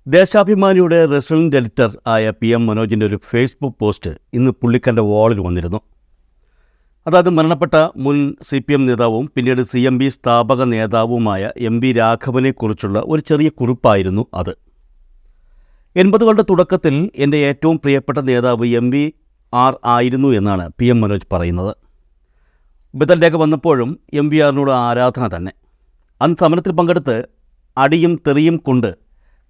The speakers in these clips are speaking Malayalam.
ദേശാഭിമാനിയുടെ റെസിഡന്റ് എഡിറ്റർ ആയ PM മനോജിൻ്റെ ഒരു ഫേസ്ബുക്ക് പോസ്റ്റ് ഇന്ന് പുള്ളിക്കാരൻ്റെ വാളിൽ വന്നിരുന്നു. അതായത് മരണപ്പെട്ട മുൻ CPM നേതാവും പിന്നീട് CMB സ്ഥാപക നേതാവുമായ MB രാഘവനെക്കുറിച്ചുള്ള ഒരു ചെറിയ കുറിപ്പായിരുന്നു അത്. 80കളുടെ തുടക്കത്തിൽ എൻ്റെ ഏറ്റവും പ്രിയപ്പെട്ട നേതാവ് MBR ആയിരുന്നു എന്നാണ് PM മനോജ് പറയുന്നത്. ബദൽ രേഖ വന്നപ്പോഴും MBRനോട് ആരാധന തന്നെ. അന്ന് സമരത്തിൽ പങ്കെടുത്ത് അടിയും തെറിയും കൊണ്ട്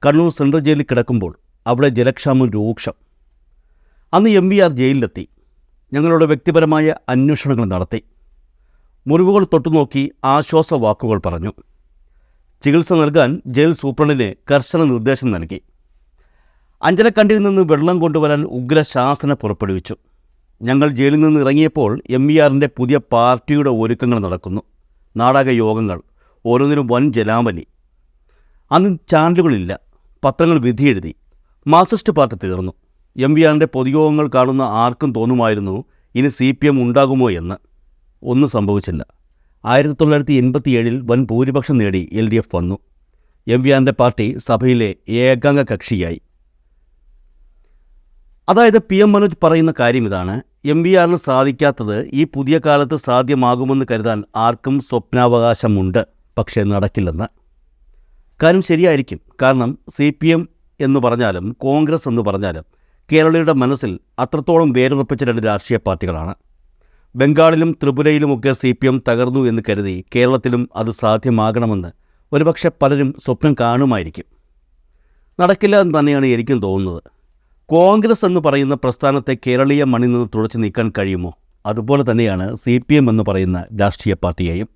കണ്ണൂർ സെൻട്രൽ ജയിലിൽ കിടക്കുമ്പോൾ അവിടെ ജലക്ഷാമം രൂക്ഷം. അന്ന് MBR ജയിലിലെത്തി. ഞങ്ങളുടെ വ്യക്തിപരമായ അന്വേഷണങ്ങൾ നടത്തി. മുറിവുകൾ തൊട്ടുനോക്കി ആശ്വാസ വാക്കുകൾ പറഞ്ഞു. ചികിത്സ നൽകാൻ ജയിൽ സൂപ്രണ്ടിന് കർശന നിർദ്ദേശം നൽകി. അഞ്ചരക്കണ്ടിൽ നിന്ന് വെള്ളം കൊണ്ടുവരാൻ ഉഗ്രശാസന പുറപ്പെടുവിച്ചു. ഞങ്ങൾ ജയിലിൽ നിന്ന് ഇറങ്ങിയപ്പോൾ MBRൻ്റെ പുതിയ പാർട്ടിയുടെ ഒരുക്കങ്ങൾ നടക്കുന്നു. നാടക യോഗങ്ങൾ, ഓരോന്നിനും വൻ ജലാവലി. അന്ന് ചാനലുകളില്ല. പത്രങ്ങൾ വിധിയെഴുതി. മാർക്സിസ്റ്റ് പാർട്ടി തീർന്നു. MBRൻ്റെ പൊതുയോഗങ്ങൾ കാണുന്ന ആർക്കും തോന്നുമായിരുന്നു ഇനി CPM ഉണ്ടാകുമോ എന്ന്. ഒന്നും സംഭവിച്ചില്ല. 1987 വൻ ഭൂരിപക്ഷം നേടി LDF വന്നു. MBRൻ്റെ പാർട്ടി സഭയിലെ ഏകാംഗ കക്ഷിയായി. അതായത് PM മനോജ് പറയുന്ന കാര്യം ഇതാണ്: MBRന് സാധിക്കാത്തത് ഈ പുതിയ കാലത്ത് സാധ്യമാകുമെന്ന് കരുതാൻ ആർക്കും സ്വപ്നാവകാശമുണ്ട്, പക്ഷേ നടക്കില്ലെന്ന്. കാര്യം ശരിയായിരിക്കും. കാരണം CPM എന്ന് പറഞ്ഞാലും കോൺഗ്രസ് എന്ന് പറഞ്ഞാലും കേരളീയരുടെ മനസ്സിൽ അത്രത്തോളം വേരുറപ്പിച്ച രണ്ട് രാഷ്ട്രീയ പാർട്ടികളാണ്. ബംഗാളിലും ത്രിപുരയിലുമൊക്കെ CPM തകർന്നു എന്ന് കരുതി കേരളത്തിലും അത് സാധ്യമാകണമെന്ന് ഒരുപക്ഷെ പലരും സ്വപ്നം കാണുമായിരിക്കും. നടക്കില്ല എന്ന് തന്നെയാണ് എനിക്കും തോന്നുന്നത്. കോൺഗ്രസ് എന്ന് പറയുന്ന പ്രസ്ഥാനത്തെ കേരളീയ മണ്ണിൽ നിന്ന് തുടച്ചു നീക്കാൻ കഴിയുമോ? അതുപോലെ തന്നെയാണ് CPM എന്ന് പറയുന്ന രാഷ്ട്രീയ പാർട്ടിയെയും.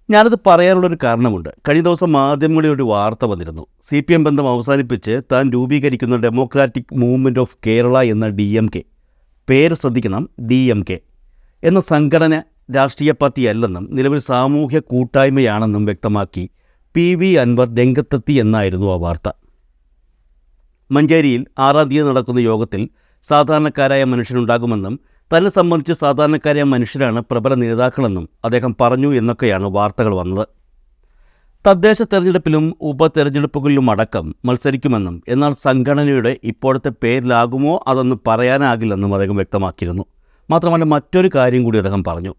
ഞാനത് പറയാനുള്ളൊരു കാരണമുണ്ട്. കഴിഞ്ഞ ദിവസം മാധ്യമങ്ങളിൽ ഒരു വാർത്ത വന്നിരുന്നു. CPM ബന്ധം അവസാനിപ്പിച്ച് താൻ രൂപീകരിക്കുന്ന ഡെമോക്രാറ്റിക് മൂവ്മെൻറ്റ് ഓഫ് കേരള എന്ന DMK, പേര് ശ്രദ്ധിക്കണം, DMK എന്ന സംഘടന രാഷ്ട്രീയ പാർട്ടിയല്ലെന്നും നിലവിൽ സാമൂഹ്യ കൂട്ടായ്മയാണെന്നും വ്യക്തമാക്കി PV അൻവർ രംഗത്തെത്തി എന്നായിരുന്നു ആ വാർത്ത. മഞ്ചേരിയിൽ 6-ാം തീയതി നടക്കുന്ന യോഗത്തിൽ സാധാരണക്കാരായ മനുഷ്യരുണ്ടാകുമെന്നും തന്നെ സംബന്ധിച്ച് സാധാരണക്കാരായ മനുഷ്യരാണ് പ്രബല നേതാക്കളെന്നും അദ്ദേഹം പറഞ്ഞു എന്നൊക്കെയാണ് വാർത്തകൾ വന്നത്. തദ്ദേശ തെരഞ്ഞെടുപ്പിലും ഉപതെരഞ്ഞെടുപ്പുകളിലും അടക്കം മത്സരിക്കുമെന്നും എന്നാൽ സംഘടനയുടെ ഇപ്പോഴത്തെ പേരിലാകുമോ അതൊന്നും പറയാനാകില്ലെന്നും അദ്ദേഹം വ്യക്തമാക്കിയിരുന്നു. മാത്രമല്ല മറ്റൊരു കാര്യം കൂടി അദ്ദേഹം പറഞ്ഞു.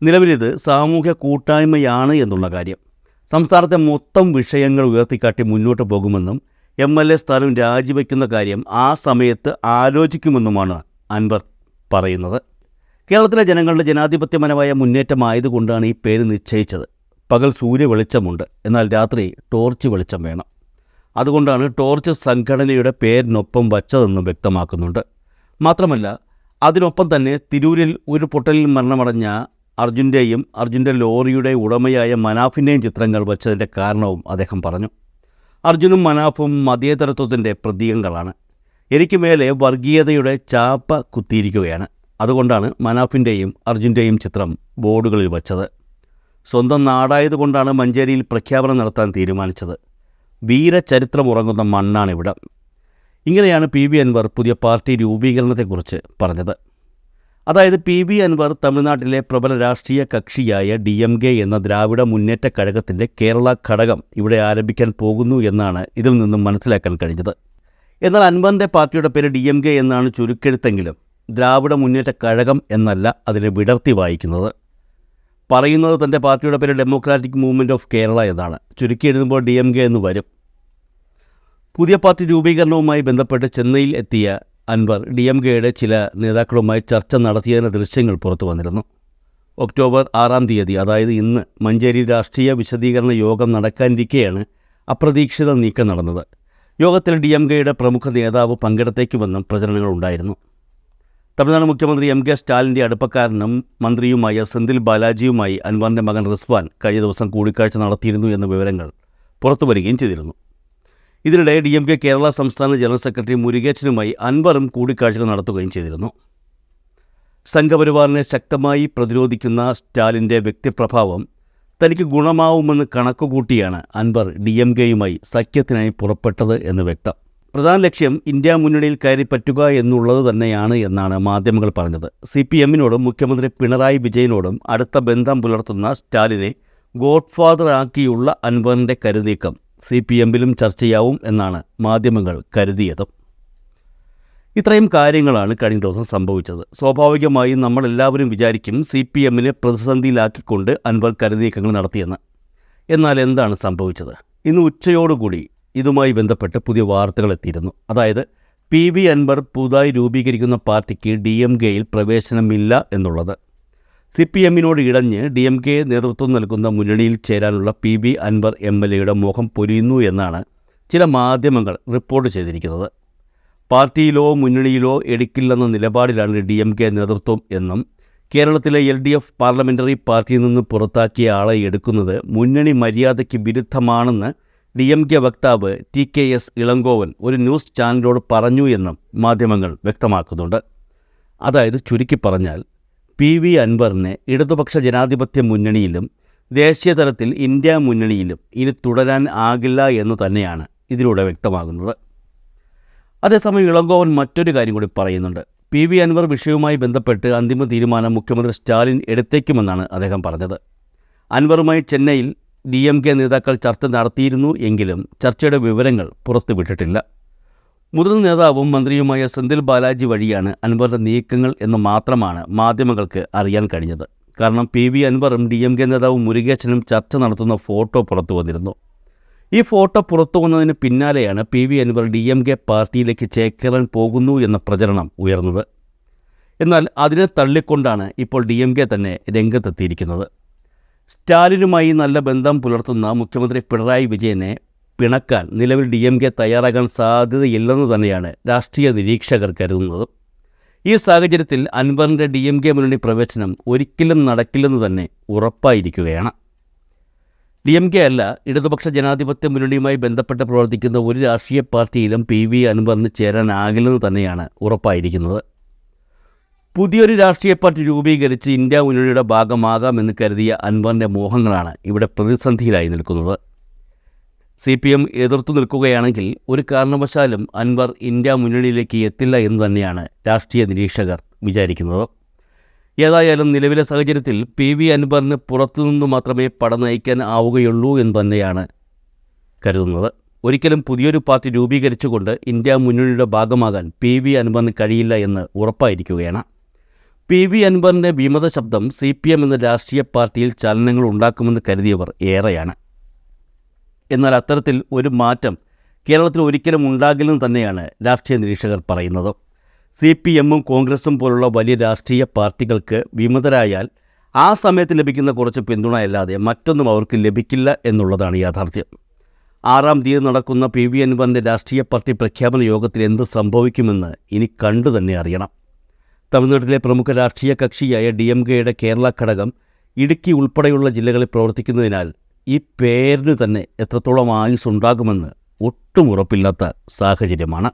നിലവിലിത് സാമൂഹ്യ കൂട്ടായ്മയാണ് എന്നുള്ള കാര്യം. സംസ്ഥാനത്തെ മൊത്തം വിഷയങ്ങൾ ഉയർത്തിക്കാട്ടി മുന്നോട്ട് പോകുമെന്നും MLA സ്ഥാനം രാജിവെക്കുന്ന കാര്യം ആ സമയത്ത് ആലോചിക്കുമെന്നുമാണ് അൻവർ പറയുന്നത്. കേരളത്തിലെ ജനങ്ങളുടെ ജനാധിപത്യപരമായ മുന്നേറ്റമായതുകൊണ്ടാണ് ഈ പേര് നിശ്ചയിച്ചത്. പകൽ സൂര്യ വെളിച്ചമുണ്ട്, എന്നാൽ രാത്രി ടോർച്ച് വെളിച്ചം വേണം. അതുകൊണ്ടാണ് ടോർച്ച് സംഘടനയുടെ പേരിനൊപ്പം വച്ചതെന്നും വ്യക്തമാക്കുന്നുണ്ട്. മാത്രമല്ല അതിനൊപ്പം തന്നെ തിരൂരിൽ ഒരു പൊട്ടലിൽ മരണമടഞ്ഞ അർജുൻ്റെയും അർജുൻ്റെ ലോറിയുടെ ഉടമയായ മനാഫിൻ്റെയും ചിത്രങ്ങൾ വച്ചതിൻ്റെ കാരണവും അദ്ദേഹം പറഞ്ഞു. അർജുനും മനാഫും മതേതരത്വത്തിൻ്റെ പ്രതീകങ്ങളാണ്. എനിക്ക് മേലെ വർഗീയതയുടെ ചാപ്പ കുത്തിയിരിക്കുകയാണ്. അതുകൊണ്ടാണ് മനാഫിൻ്റെയും അർജുൻ്റെയും ചിത്രം ബോർഡുകളിൽ വച്ചത്. സ്വന്തം നാടായതുകൊണ്ടാണ് മഞ്ചേരിയിൽ പ്രഖ്യാപനം നടത്താൻ തീരുമാനിച്ചത്. വീരചരിത്രമുറങ്ങുന്ന മണ്ണാണിവിടം. ഇങ്ങനെയാണ് PV അൻവർ പുതിയ പാർട്ടി രൂപീകരണത്തെക്കുറിച്ച് പറഞ്ഞത്. അതായത് PV അൻവർ തമിഴ്നാട്ടിലെ പ്രബല രാഷ്ട്രീയ കക്ഷിയായ DMK എന്ന ദ്രാവിഡ മുന്നേറ്റ കഴകത്തിൻ്റെ കേരള ഘടകം ഇവിടെ ആരംഭിക്കാൻ പോകുന്നു എന്നാണ് ഇതിൽ നിന്നും മനസ്സിലാക്കാൻ കഴിഞ്ഞത്. എന്നാൽ അൻവറിൻ്റെ പാർട്ടിയുടെ പേര് DMK എന്നാണ് ചുരുക്കെഴുത്തെങ്കിലും ദ്രാവിഡ മുന്നേറ്റ കഴകം എന്നല്ല അതിനെ വിടർത്തി വായിക്കുന്നത്. പറയുന്നത് തൻ്റെ പാർട്ടിയുടെ പേര് ഡെമോക്രാറ്റിക് മൂവ്മെൻറ്റ് ഓഫ് കേരള എന്നാണ്. ചുരുക്കി എഴുതുമ്പോൾ DMK എന്ന് വരും. പുതിയ പാർട്ടി രൂപീകരണവുമായി ബന്ധപ്പെട്ട് ചെന്നൈയിൽ എത്തിയ അൻവർ DMKയുടെ ചില നേതാക്കളുമായി ചർച്ച നടത്തിയതിൻ്റെ ദൃശ്യങ്ങൾ പുറത്തു വന്നിരുന്നു. ഒക്ടോബർ 6-ാം തീയതി, അതായത് ഇന്ന്, മഞ്ചേരി രാഷ്ട്രീയ വിശദീകരണ യോഗം നടക്കാനിരിക്കെയാണ് അപ്രതീക്ഷിത നീക്കം നടന്നത്. യോഗത്തിൽ DMKയുടെ പ്രമുഖ നേതാവ് പങ്കെടുത്തേക്കുമെന്നും പ്രചരണങ്ങളുണ്ടായിരുന്നു. തമിഴ്നാട് മുഖ്യമന്ത്രി MK സ്റ്റാലിൻ്റെ അടുപ്പക്കാരനും മന്ത്രിയുമായ സെന്തിൽ ബാലാജിയുമായി അൻവറിൻ്റെ മകൻ റിസ്വാൻ കഴിഞ്ഞ ദിവസം കൂടിക്കാഴ്ച നടത്തിയിരുന്നു എന്ന വിവരങ്ങൾ പുറത്തു വരികയും ചെയ്തിരുന്നു. ഇതിനിടെ DMK കേരള സംസ്ഥാന ജനറൽ സെക്രട്ടറി മുരുകേശനുമായി അൻവറും കൂടിക്കാഴ്ചകൾ നടത്തുകയും ചെയ്തിരുന്നു. സംഘപരിവാറിനെ ശക്തമായി പ്രതിരോധിക്കുന്ന സ്റ്റാലിൻ്റെ വ്യക്തിപ്രഭാവം തനിക്ക് ഗുണമാവുമെന്ന് കണക്കുകൂട്ടിയാണ് അൻവർ DMKയുമായി സഖ്യത്തിനായി പുറപ്പെട്ടത് എന്ന് വ്യക്തം. പ്രധാന ലക്ഷ്യം ഇന്ത്യ മുന്നണിയിൽ കയറിപ്പറ്റുക എന്നുള്ളത് തന്നെയാണ് എന്നാണ് മാധ്യമങ്ങൾ പറഞ്ഞത്. CPMനോടും മുഖ്യമന്ത്രി പിണറായി വിജയനോടും അടുത്ത ബന്ധം പുലർത്തുന്ന സ്റ്റാലിനെ ഗോഡ്ഫാദർ ആക്കിയുള്ള അൻവറിൻ്റെ കരുനീക്കം CPM-ലും ചർച്ചയാവും എന്നാണ് മാധ്യമങ്ങൾ കരുതിയത്. ഇത്രയും കാര്യങ്ങളാണ് കഴിഞ്ഞ ദിവസം സംഭവിച്ചത്. സ്വാഭാവികമായും നമ്മളെല്ലാവരും വിചാരിക്കും CPM-നെ പ്രതിസന്ധിയിലാക്കിക്കൊണ്ട് അൻവർ കരുനീക്കങ്ങൾ നടത്തിയെന്ന്. എന്നാൽ എന്താണ് സംഭവിച്ചത്? ഇന്ന് ഉച്ചയോടുകൂടി ഇതുമായി ബന്ധപ്പെട്ട് പുതിയ വാർത്തകൾ എത്തിയിരുന്നു. അതായത് PV അൻവർ പുതുതായി രൂപീകരിക്കുന്ന പാർട്ടിക്ക് DMK-യിൽ പ്രവേശനമില്ല എന്നുള്ളത്. CPM-നോട് ഇടഞ്ഞ് DMK നേതൃത്വം നൽകുന്ന മുന്നണിയിൽ ചേരാനുള്ള PV അൻവർ MLA-യുടെ മോഹം പൊരിയുന്നു എന്നാണ് ചില മാധ്യമങ്ങൾ റിപ്പോർട്ട് ചെയ്തിരിക്കുന്നത്. പാർട്ടിയിലോ മുന്നണിയിലോ എടുക്കില്ലെന്ന നിലപാടിലാണ് DMK നേതൃത്വം എന്നും കേരളത്തിലെ LDF പാർലമെൻ്ററി പാർട്ടിയിൽ നിന്ന് പുറത്താക്കിയ ആളെ എടുക്കുന്നത് മുന്നണി മര്യാദയ്ക്ക് വിരുദ്ധമാണെന്ന് DMK വക്താവ് TKS ഇളങ്കോവൻ ഒരു ന്യൂസ് ചാനലിനോട് പറഞ്ഞു എന്നും മാധ്യമങ്ങൾ വ്യക്തമാക്കുന്നുണ്ട്. അതായത് ചുരുക്കി പറഞ്ഞാൽ PV അൻവറിനെ ഇടതുപക്ഷ ജനാധിപത്യ മുന്നണിയിലും ദേശീയ തലത്തിൽ ഇന്ത്യ മുന്നണിയിലും ഇനി തുടരാൻ ആകില്ല എന്ന് തന്നെയാണ് ഇതിലൂടെ വ്യക്തമാകുന്നത്. അതേസമയം ഇളങ്കോവൻ മറ്റൊരു കാര്യം കൂടി പറയുന്നുണ്ട്. PV അൻവർ വിഷയവുമായി ബന്ധപ്പെട്ട് അന്തിമ തീരുമാനം മുഖ്യമന്ത്രി സ്റ്റാലിൻ എടുത്തേക്കുമെന്നാണ് അദ്ദേഹം പറഞ്ഞത്. അൻവറുമായി ചെന്നൈയിൽ DMK നേതാക്കൾ ചർച്ച നടത്തിയിരുന്നു എങ്കിലും ചർച്ചയുടെ വിവരങ്ങൾ പുറത്തുവിട്ടിട്ടില്ല. മുതിർന്ന നേതാവും മന്ത്രിയുമായ സെന്തിൽ ബാലാജി വഴിയാണ് അൻവറിൻ്റെ നീക്കങ്ങൾ എന്ന് മാത്രമാണ് മാധ്യമങ്ങൾക്ക് അറിയാൻ കഴിഞ്ഞത്. കാരണം PV അൻവറും DMK നേതാവും മുരുകേശനും ചർച്ച നടത്തുന്ന ഫോട്ടോ പുറത്തു വന്നിരുന്നു. ഈ ഫോട്ടോ പുറത്തു വന്നതിന് പിന്നാലെയാണ് PV അൻവർ DMK പാർട്ടിയിലേക്ക് ചേക്കേറാൻ പോകുന്നു എന്ന പ്രചരണം ഉയർന്നത്. എന്നാൽ അതിനെ തള്ളിക്കൊണ്ടാണ് ഇപ്പോൾ DMK തന്നെ രംഗത്തെത്തിയിരിക്കുന്നത്. സ്റ്റാലിനുമായി നല്ല ബന്ധം പുലർത്തുന്ന മുഖ്യമന്ത്രി പിണറായി വിജയനെ പിണക്കാൻ നിലവിൽ DMK തയ്യാറാകാൻ സാധ്യതയില്ലെന്ന് തന്നെയാണ് രാഷ്ട്രീയ നിരീക്ഷകർ കരുതുന്നത്. ഈ സാഹചര്യത്തിൽ അൻവറിൻ്റെ DMK മുന്നണി പ്രവേശനം ഒരിക്കലും നടക്കില്ലെന്ന് തന്നെ ഉറപ്പായിരിക്കുകയാണ്. DMK അല്ല, ഇടതുപക്ഷ ജനാധിപത്യ മുന്നണിയുമായി ബന്ധപ്പെട്ട് പ്രവർത്തിക്കുന്ന ഒരു രാഷ്ട്രീയ പാർട്ടിയിലും PV അൻവറിന് ചേരാനാകില്ലെന്ന് തന്നെയാണ് ഉറപ്പായിരിക്കുന്നത്. പുതിയൊരു രാഷ്ട്രീയ പാർട്ടി രൂപീകരിച്ച് ഇന്ത്യ മുന്നണിയുടെ ഭാഗമാകാമെന്ന് കരുതിയ അൻവറിൻ്റെ മോഹങ്ങളാണ് ഇവിടെ പ്രതിസന്ധിയിലായി നിൽക്കുന്നത്. CPM എതിർത്തു നിൽക്കുകയാണെങ്കിൽ ഒരു കാരണവശാലും അൻവർ ഇന്ത്യ മുന്നണിയിലേക്ക് എത്തില്ല എന്ന് തന്നെയാണ് രാഷ്ട്രീയ നിരീക്ഷകർ വിചാരിക്കുന്നത്. ഏതായാലും നിലവിലെ സാഹചര്യത്തിൽ PV അൻവറിന് പുറത്തുനിന്ന് മാത്രമേ പട നയിക്കാൻ ആവുകയുള്ളൂ എന്ന് തന്നെയാണ് കരുതുന്നത്. ഒരിക്കലും പുതിയൊരു പാർട്ടി രൂപീകരിച്ചുകൊണ്ട് ഇന്ത്യ മുന്നണിയുടെ ഭാഗമാകാൻ PV അൻവറിന് കഴിയില്ല എന്ന് ഉറപ്പായിരിക്കുകയാണ്. PV അൻവറിൻ്റെ വിമത ശബ്ദം CPM എന്ന രാഷ്ട്രീയ പാർട്ടിയിൽ ചലനങ്ങൾ ഉണ്ടാക്കുമെന്ന് കരുതിയവർ ഏറെയാണ്. എന്നാൽ അത്തരത്തിൽ ഒരു മാറ്റം കേരളത്തിൽ ഒരിക്കലും ഉണ്ടാകില്ലെന്ന് തന്നെയാണ് രാഷ്ട്രീയ നിരീക്ഷകർ പറയുന്നത്. CPM-ഉം കോൺഗ്രസും പോലുള്ള വലിയ രാഷ്ട്രീയ പാർട്ടികൾക്ക് വിമതരായാൽ ആ സമയത്ത് ലഭിക്കുന്ന കുറച്ച് പിന്തുണയല്ലാതെ മറ്റൊന്നും അവർക്ക് ലഭിക്കില്ല എന്നുള്ളതാണ് യാഥാർത്ഥ്യം. 6-ാം തീയതി നടക്കുന്ന PV അൻവറിൻ്റെ രാഷ്ട്രീയ പാർട്ടി പ്രഖ്യാപന യോഗത്തിൽ എന്ത് സംഭവിക്കുമെന്ന് ഇനി കണ്ടു തന്നെ അറിയണം. തമിഴ്നാട്ടിലെ പ്രമുഖ രാഷ്ട്രീയ കക്ഷിയായ DMK-യുടെ കേരള ഘടകം ഇടുക്കി ഉൾപ്പെടെയുള്ള ജില്ലകളിൽ പ്രവർത്തിക്കുന്നതിനാൽ ഈ പേരിന് തന്നെ എത്രത്തോളം ആയുസ്സുണ്ടാകുമെന്ന് ഒട്ടും ഉറപ്പില്ലാത്ത സാഹചര്യമാണ്.